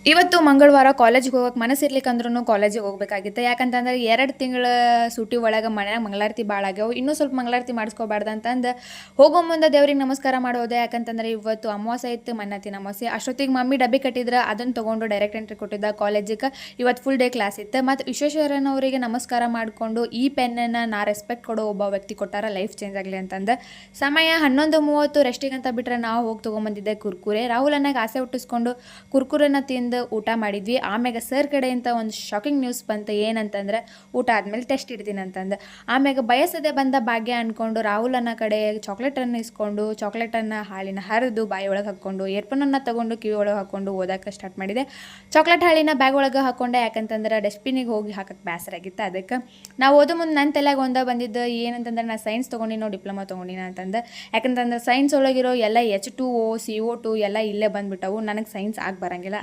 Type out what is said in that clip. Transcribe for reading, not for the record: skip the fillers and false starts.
ಇವತ್ತು ಮಂಗಳವಾರ ಕಾಲೇಜಿಗೆ ಹೋಗಕ್ಕೆ ಮನಸ್ಸಿರ್ಲಿಕ್ಕಂದ್ರೂ ಕಾಲೇಜಿಗೆ ಹೋಗ್ಬೇಕಾಗಿತ್ತು. ಯಾಕಂತಂದ್ರೆ 2 ತಿಂಗಳ ಸೂಟಿ ಒಳಗೆ ಮನ್ಯಾಗ ಮಂಗಳಾರತಿ ಭಾಳ ಆಗ್ಯಾವು. ಇನ್ನೂ ಸ್ವಲ್ಪ ಮಂಗಳಾರತಿ ಮಾಡಿಸ್ಕೋಬಾರ್ದು ಅಂತಂದು ಹೋಗೋ ಮುಂದೆ ದೇವ್ರಿಗೆ ನಮಸ್ಕಾರ ಮಾಡೋದೆ. ಯಾಕಂತಂದ್ರೆ ಇವತ್ತು ಅಮಾವಾಸ್ಯೆ ಇತ್ತು, ಮನ್ನತಿನ ಅಮಾವಾಸ್ಯೆ. ಅಷ್ಟೊತ್ತಿಗೆ ಮಮ್ಮಿ ಡಬ್ಬಿ ಕಟ್ಟಿದ್ರೆ ಅದನ್ನು ತೊಗೊಂಡು ಡೈರೆಕ್ಟ್ ಎಂಟ್ರಿ ಕೊಟ್ಟಿದ್ದ ಕಾಲೇಜಿಗೆ. ಇವತ್ತು ಫುಲ್ ಡೇ ಕ್ಲಾಸ್ ಇತ್ತು. ಮತ್ತು ವಿಶ್ವೇಶ್ವರಯ್ಯನವರಿಗೆ ನಮಸ್ಕಾರ ಮಾಡಿಕೊಂಡು ಈ ಪೆನ್ನನ್ನು ನಾ ರೆಸ್ಪೆಕ್ಟ್ ಕೊಡೋ ಒಬ್ಬ ವ್ಯಕ್ತಿ ಕೊಟ್ಟಾರ, ಲೈಫ್ ಚೇಂಜ್ ಆಗಲಿ ಅಂತಂದು. ಸಮಯ 11:30 ರೆಸ್ಟಿಗೆ ಅಂತ ಬಿಟ್ಟರೆ ನಾವು ಹೋಗಿ ತೊಗೊಂಬಂದಿದ್ದೆ ಕುರ್ಕುರೆ. ರಾಹುಲ್ ಅನ್ನಾಗ ಆಸೆ ಹುಟ್ಟಿಸ್ಕೊಂಡು ಕುರ್ಕುರೆನ ತಿಂದು ಊಟ ಮಾಡಿದ್ವಿ. ಆಮ್ಯಾಗ ಸರ್ ಕಡೆಯಿಂದ ಒಂದು ಶಾಕಿಂಗ್ ನ್ಯೂಸ್ ಬಂತು. ಏನಂತಂದ್ರೆ ಊಟ ಆದ್ಮೇಲೆ ಟೆಸ್ಟ್ ಇಡ್ತೀನಿ ಅಂತಂದು. ಆಮ್ಯಾಗ ಬಯಸದೆ ಬಂದ ಭಾಗ್ಯ ಅಂದ್ಕೊಂಡು ರಾಹುಲನ ಕಡೆ ಚಾಕ್ಲೇಟನ್ನು ಇಸ್ಕೊಂಡು ಚಾಕ್ಲೇಟನ್ನು ಹಾಲಿನ ಹರಿದು ಬಾಯಿ ಒಳಗೆ ಹಾಕ್ಕೊಂಡು ಏರ್ಪನನ್ನು ತೊಗೊಂಡು ಕಿವಿ ಒಳಗೆ ಹಾಕ್ಕೊಂಡು ಓದೋಕೆ ಸ್ಟಾರ್ಟ್ ಮಾಡಿದೆ. ಚಾಕ್ಲೇಟ್ ಹಾಲಿನ ಬ್ಯಾಗ್ ಒಳಗೆ ಹಾಕ್ಕೊಂಡೆ. ಯಾಕಂತಂದ್ರೆ ಡಸ್ಟ್ಬಿನಿಗೆ ಹೋಗಿ ಹಾಕಕ್ಕೆ ಬೇಸರಾಗಿತ್ತು. ಅದಕ್ಕೆ ನಾವು ಓದೋ ಮುಂದೆ ನನ್ನ ತಲೆಗೆ ಒಂದ ಬಂದಿದ್ದು ಏನಂತಂದ್ರೆ ನಾ ಸೈನ್ಸ್ ತೊಗೊಂಡಿನೋ ಡಿಪ್ಲೊಮಾ ತೊಗೊಂಡಿನ ಅಂತಂದು. ಯಾಕಂತಂದ್ರೆ ಸೈನ್ಸ್ ಒಳಗಿರೋ ಎಲ್ಲ H2O CO2 ಎಲ್ಲ ಇಲ್ಲೇ ಬಂದುಬಿಟ್ಟವು. ನನಗೆ ಸೈನ್ಸ್ ಆಗಿ ಬರೋಂಗಿಲ್ಲ.